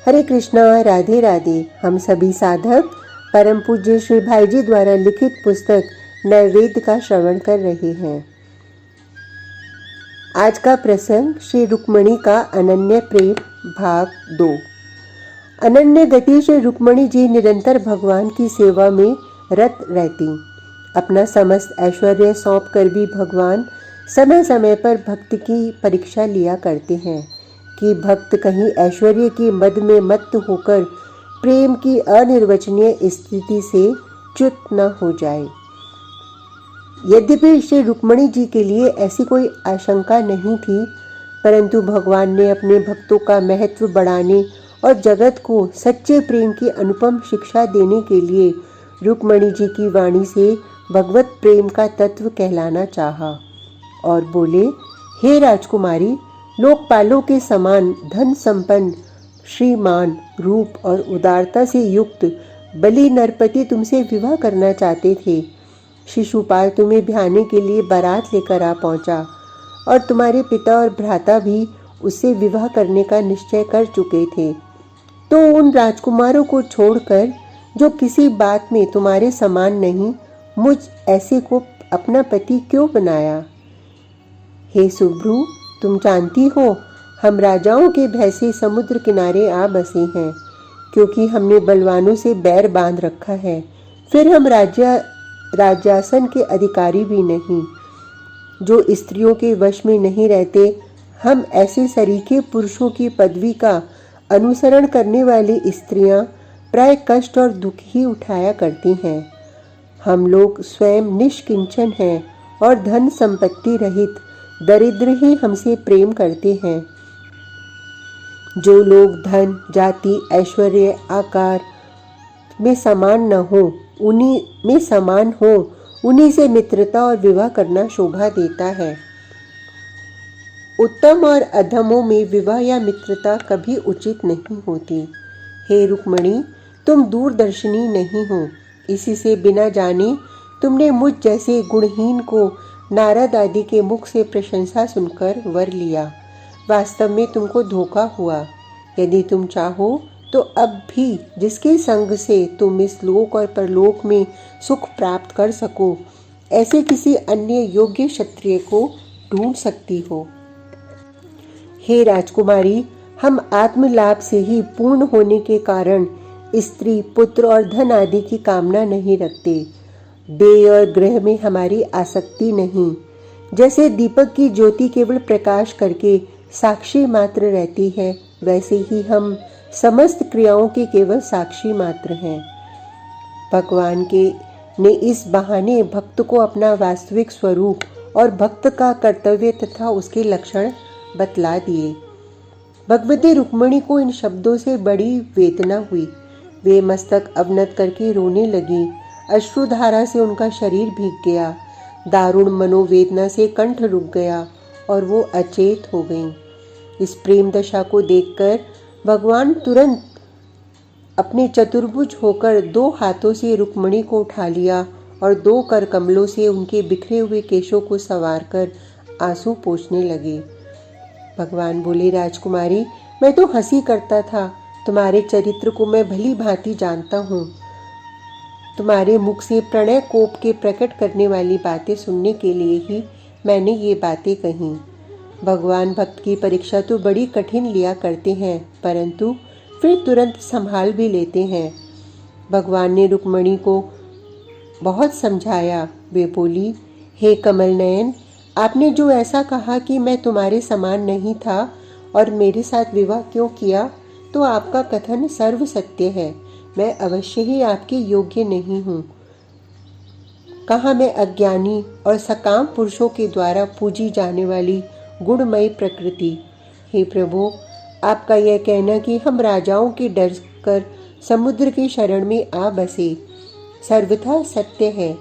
हरे कृष्णा, राधे राधे। हम सभी साधक परम पूज्य श्री भाई जी द्वारा लिखित पुस्तक नैवेद्य का श्रवण कर रहे हैं। आज का प्रसंग श्री रुक्मणी का अनन्य प्रेम भाग 2। अनन्य गति से रुक्मणी जी निरंतर भगवान की सेवा में रत रहती। अपना समस्त ऐश्वर्य सौंप कर भी भगवान समय समय पर भक्त की परीक्षा लिया करते हैं कि भक्त कहीं ऐश्वर्य की मद में मत्त होकर प्रेम की अनिर्वचनीय स्थिति से च्युत न हो जाए। यद्यपि श्री रुक्मणी जी के लिए ऐसी कोई आशंका नहीं थी, परंतु भगवान ने अपने भक्तों का महत्व बढ़ाने और जगत को सच्चे प्रेम की अनुपम शिक्षा देने के लिए रुक्मणी जी की वाणी से भगवत प्रेम का तत्व कहलाना चाहा और बोले, हे राजकुमारी, लोकपालों के समान धन संपन्न, श्रीमान, रूप और उदारता से युक्त बलि नरपति तुमसे विवाह करना चाहते थे। शिशुपाल तुम्हें ब्याहने के लिए बारात लेकर आ पहुंचा और तुम्हारे पिता और भ्राता भी उससे विवाह करने का निश्चय कर चुके थे। तो उन राजकुमारों को छोड़कर जो किसी बात में तुम्हारे समान नहीं, मुझ ऐसे को अपना पति क्यों बनाया? हे सुभ्रू, तुम जानती हो हम राजाओं के भय से समुद्र किनारे आ बसे हैं, क्योंकि हमने बलवानों से बैर बांध रखा है। फिर हम राज्यासन के अधिकारी भी नहीं, जो स्त्रियों के वश में नहीं रहते। हम ऐसे सरीखे पुरुषों की पदवी का अनुसरण करने वाली स्त्रियां प्राय कष्ट और दुख ही उठाया करती हैं। हम लोग स्वयं निष्किंचन हैं और धन संपत्ति रहित दरिद्र ही हमसे प्रेम करते हैं। जो लोग धन, जाति, ऐश्वर्य, आकार में समान न हो, उन्हीं से मित्रता और विवाह करना शोभा देता है। उत्तम और अधमों में विवाह या मित्रता कभी उचित नहीं होती। हे रुक्मणी, तुम दूरदर्शिनी नहीं हो। इसी से बिना जाने तुमने मुझ जैसे गुणहीन को नारद आदि के मुख से प्रशंसा सुनकर वर लिया। वास्तव में तुमको धोखा हुआ। यदि तुम चाहो तो अब भी जिसके संग से तुम इस लोक और परलोक में सुख प्राप्त कर सको, ऐसे किसी अन्य योग्य क्षत्रिय को ढूंढ सकती हो। हे राजकुमारी, हम आत्मलाभ से ही पूर्ण होने के कारण स्त्री, पुत्र और धन आदि की कामना नहीं रखते। देह और ग्रह में हमारी आसक्ति नहीं। जैसे दीपक की ज्योति केवल प्रकाश करके साक्षी मात्र रहती है, वैसे ही हम समस्त क्रियाओं के केवल साक्षी मात्र हैं। भगवान ने इस बहाने भक्त को अपना वास्तविक स्वरूप और भक्त का कर्तव्य तथा उसके लक्षण बतला दिए। भगवती रुक्मणी को इन शब्दों से बड़ी वेदना हुई। वे मस्तक अवनत करके रोने लगी। अश्रुधारा से उनका शरीर भीग गया। दारुण मनोवेदना से कंठ रुक गया और वो अचेत हो गईं। इस प्रेम दशा को देखकर भगवान तुरंत अपने चतुर्भुज होकर 2 हाथों से रुक्मणी को उठा लिया और 2 कर कमलों से उनके बिखरे हुए केशों को संवारकर आंसू पोंछने लगे। भगवान बोले, राजकुमारी, मैं तो हंसी करता था। तुम्हारे चरित्र को मैं भली भांति जानता हूँ। तुम्हारे मुख से प्रणय कोप के प्रकट करने वाली बातें सुनने के लिए ही मैंने ये बातें कही। भगवान भक्त की परीक्षा तो बड़ी कठिन लिया करते हैं, परंतु फिर तुरंत संभाल भी लेते हैं। भगवान ने रुक्मणी को बहुत समझाया। वे बोली, हे कमल नयन, आपने जो ऐसा कहा कि मैं तुम्हारे समान नहीं था और मेरे साथ विवाह क्यों किया, तो आपका कथन सर्व सत्य है। मैं अवश्य ही आपके योग्य नहीं हूँ। कहाँ मैं अज्ञानी और सकाम पुरुषों के द्वारा पूजी जाने वाली गुणमयी प्रकृति। हे प्रभु, आपका यह कहना कि हम राजाओं के डर कर समुद्र की शरण में आ बसे सर्वथा सत्य है,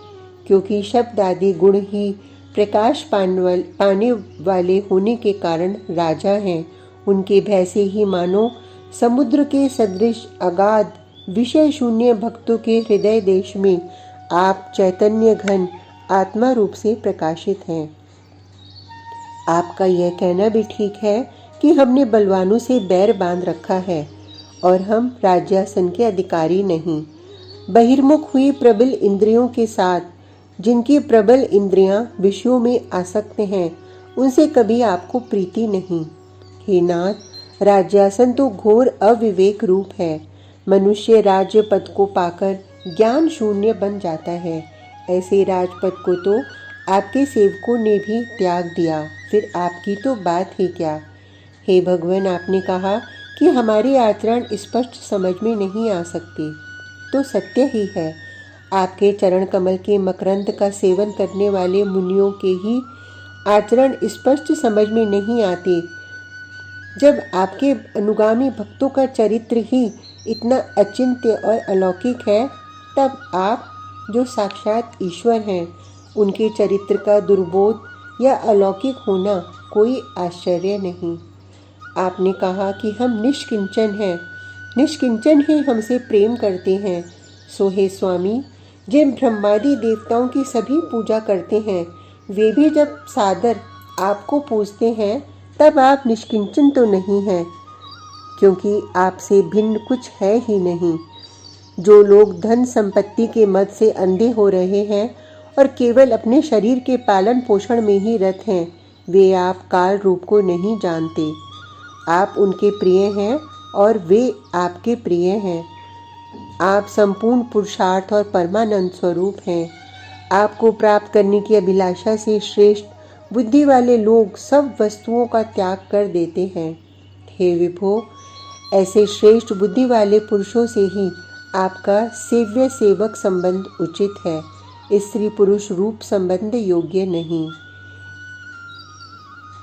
क्योंकि शब्द आदि गुण ही प्रकाश पाने वाले होने के कारण राजा हैं। उनके भय से ही मानो समुद्र के सदृश अगाध विषय शून्य भक्तों के हृदय देश में आप चैतन्य घन आत्मा रूप से प्रकाशित हैं। आपका यह कहना भी ठीक है कि हमने बलवानों से बैर बांध रखा है और हम राज्यासन के अधिकारी नहीं। बहिर्मुख हुई प्रबल इंद्रियों के साथ, जिनकी प्रबल इंद्रियां विषयों में आसक्त हैं, उनसे कभी आपको प्रीति नहीं। हे नाथ, राज्यासन तो घोर अविवेक रूप है। मनुष्य राज्य पद को पाकर ज्ञान शून्य बन जाता है। ऐसे राजपद को तो आपके सेवकों ने भी त्याग दिया, फिर आपकी तो बात ही क्या। हे भगवान, आपने कहा कि हमारे आचरण स्पष्ट समझ में नहीं आ सकते, तो सत्य ही है। आपके चरण कमल के मकरंद का सेवन करने वाले मुनियों के ही आचरण स्पष्ट समझ में नहीं आते। जब आपके अनुगामी भक्तों का चरित्र ही इतना अचिंत्य और अलौकिक है, तब आप जो साक्षात ईश्वर हैं, उनके चरित्र का दुर्बोध या अलौकिक होना कोई आश्चर्य नहीं। आपने कहा कि हम निष्किंचन हैं, निष्किंचन ही हमसे प्रेम करते हैं। सो हे स्वामी, जिन ब्रह्मादि देवताओं की सभी पूजा करते हैं, वे भी जब सादर आपको पूजते हैं, तब आप निष्किंचन तो नहीं हैं, क्योंकि आपसे भिन्न कुछ है ही नहीं। जो लोग धन संपत्ति के मद से अंधे हो रहे हैं और केवल अपने शरीर के पालन पोषण में ही रत हैं, वे आप काल रूप को नहीं जानते। आप उनके प्रिय हैं और वे आपके प्रिय हैं। आप संपूर्ण पुरुषार्थ और परमानंद स्वरूप हैं। आपको प्राप्त करने की अभिलाषा से श्रेष्ठ बुद्धि वाले लोग सब वस्तुओं का त्याग कर देते हैं। हे विभो, ऐसे श्रेष्ठ बुद्धि वाले पुरुषों से ही आपका सेव्य सेवक संबंध उचित है। स्त्री पुरुष रूप संबंध योग्य नहीं।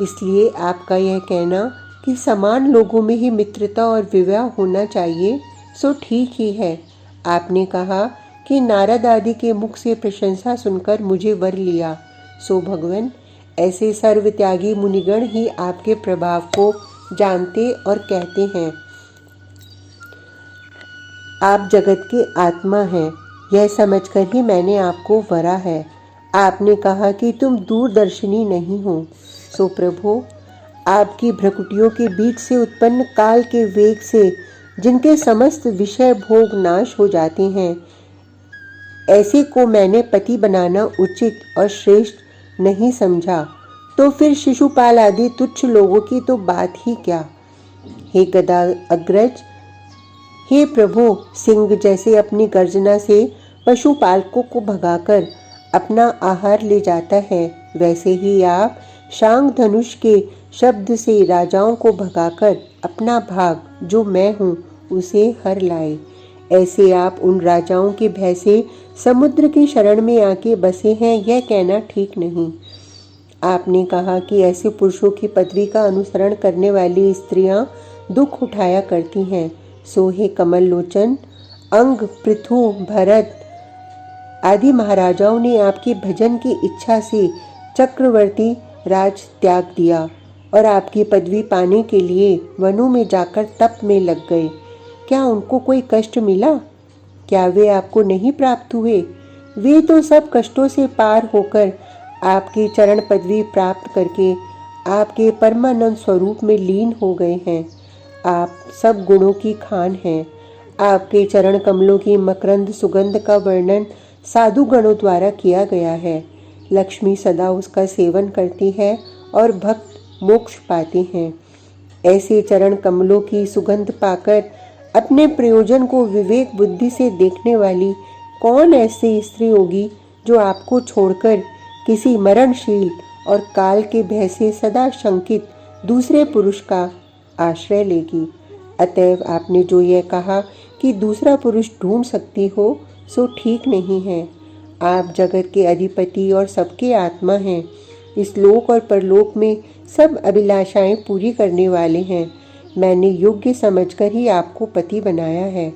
इसलिए आपका यह कहना कि समान लोगों में ही मित्रता और विवाह होना चाहिए, सो ठीक ही है। आपने कहा कि नारद आदि के मुख से प्रशंसा सुनकर मुझे वर लिया। सो भगवान, ऐसे सर्वत्यागी मुनिगण ही आपके प्रभाव को जानते और कहते हैं। आप जगत के आत्मा हैं, यह समझकर ही मैंने आपको वरा है। आपने कहा कि तुम दूरदर्शिनी नहीं हो। सो प्रभु, आपकी भ्रकुटियों के बीच से उत्पन्न काल के वेग से जिनके समस्त विषय भोग नाश हो जाते हैं, ऐसे को मैंने पति बनाना उचित और श्रेष्ठ नहीं समझा, तो फिर शिशुपाल आदि तुच्छ लोगों की तो बात ही क्या। हे गदा अग्रज, हे प्रभु, सिंह जैसे अपनी गर्जना से पशुपालकों को भगाकर अपना आहार ले जाता है, वैसे ही आप शांग धनुष के शब्द से राजाओं को भगाकर अपना भाग, जो मैं हूँ, उसे हर लाए। ऐसे आप उन राजाओं के भय से समुद्र की शरण में आके बसे हैं, यह कहना ठीक नहीं। आपने कहा कि ऐसे पुरुषों की पदवी का अनुसरण करने वाली स्त्रियां दुख उठाया करती हैं। सो हे कमल लोचन, अंग, पृथु, भरत आदि महाराजाओं ने आपके भजन की इच्छा से चक्रवर्ती राज त्याग दिया और आपकी पदवी पाने के लिए वनों में जाकर तप में लग गए। क्या उनको कोई कष्ट मिला? क्या वे आपको नहीं प्राप्त हुए? वे तो सब कष्टों से पार होकर आपकी चरण पदवी प्राप्त करके आपके परमानंद स्वरूप में लीन हो गए हैं। आप सब गुणों की खान हैं। आपके चरण कमलों की मकरंद सुगंध का वर्णन साधु गणों द्वारा किया गया है। लक्ष्मी सदा उसका सेवन करती है और भक्त मोक्ष पाते हैं। ऐसे चरण कमलों की सुगंध पाकर अपने प्रयोजन को विवेक बुद्धि से देखने वाली कौन ऐसी स्त्री होगी जो आपको छोड़कर किसी मरणशील और काल के भय से सदा शंकित दूसरे पुरुष का आश्रय लेगी। अतएव आपने जो यह कहा कि दूसरा पुरुष ढूंढ सकती हो, सो ठीक नहीं है। आप जगत के अधिपति और सबके आत्मा हैं। इस लोक और परलोक में सब अभिलाषाएं पूरी करने वाले हैं। मैंने योग्य समझकर ही आपको पति बनाया है।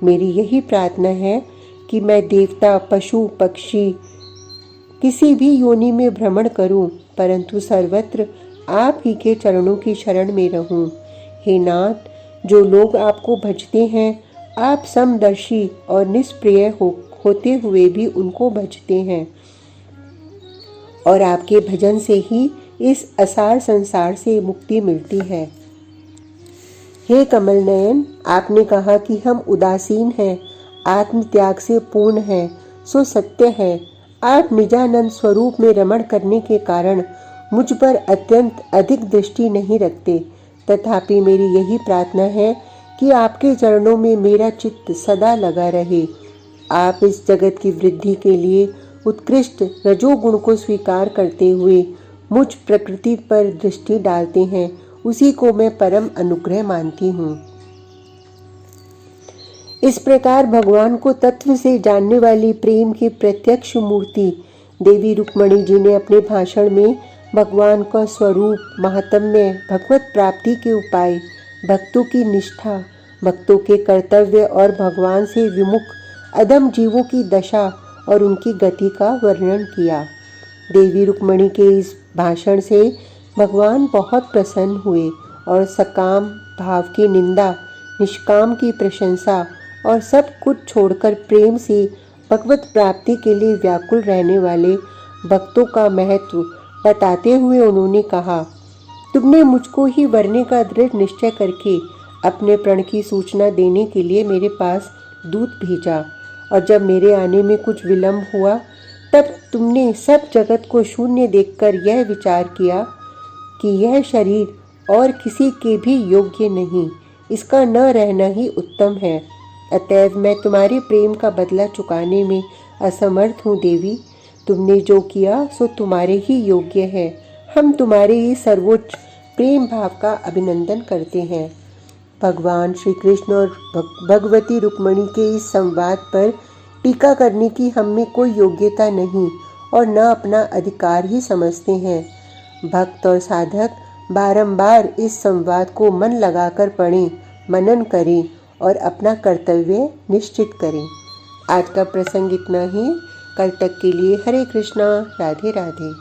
मेरी यही प्रार्थना है कि मैं देवता, पशु, पक्षी किसी भी योनि में भ्रमण करूं, परंतु सर्वत्र आप ही के चरणों की शरण में रहूं। हे नाथ, जो लोग आपको भजते हैं, आप समदर्शी और निष्प्रिय होते हुए भी उनको भजते हैं और आपके भजन से ही इस असार संसार से मुक्ति मिलती है। हे कमल नयन, आपने कहा कि हम उदासीन हैं, आत्म त्याग से पूर्ण हैं, सो सत्य है। आप निजानंद स्वरूप में रमण करने के कारण मुझ पर अत्यंत अधिक दृष्टि नहीं रखते। तथापि मेरी यही प्रार्थना है कि आपके चरणों में मेरा चित्त सदा लगा रहे। आप इस जगत की वृद्धि के लिए उत्कृष्ट रजोगुण को स्वीकार करते हुए मुझ प्रकृति पर दृष्टि डालते हैं, उसी को मैं परम अनुग्रह मानती हूँ। इस प्रकार भगवान को तत्व से जानने वाली प्रेम की प्रत्यक्ष मूर्ति देवी रुक्मणी जी ने अपने भाषण में भगवान का स्वरूप, महात्म्य, भगवत प्राप्ति के उपाय, भक्तों की निष्ठा, भक्तों के कर्तव्य और भगवान से विमुख अधम जीवों की दशा और उनकी गति का वर्णन किया। देवी रुक्मणी के इस भाषण से भगवान बहुत प्रसन्न हुए और सकाम भाव की निंदा, निष्काम की प्रशंसा और सब कुछ छोड़कर प्रेम से भगवत प्राप्ति के लिए व्याकुल रहने वाले भक्तों का महत्व बताते हुए उन्होंने कहा, तुमने मुझको ही वरने का दृढ़ निश्चय करके अपने प्रण की सूचना देने के लिए मेरे पास दूत भेजा, और जब मेरे आने में कुछ विलंब हुआ तब तुमने सब जगत को शून्य देखकर यह विचार किया कि यह शरीर और किसी के भी योग्य नहीं, इसका न रहना ही उत्तम है। अतएव मैं तुम्हारे प्रेम का बदला चुकाने में असमर्थ हूँ देवी। तुमने जो किया सो तुम्हारे ही योग्य है। हम तुम्हारे ही सर्वोच्च प्रेम भाव का अभिनंदन करते हैं। भगवान श्री कृष्ण और भगवती रुक्मणी के इस संवाद पर टीका करने की हम में कोई योग्यता नहीं और न अपना अधिकार ही समझते हैं। भक्त और साधक बारंबार इस संवाद को मन लगाकर पढ़ें, मनन करें और अपना कर्तव्य निश्चित करें। आज का प्रसंग इतना ही। कल तक के लिए हरे कृष्णा, राधे राधे।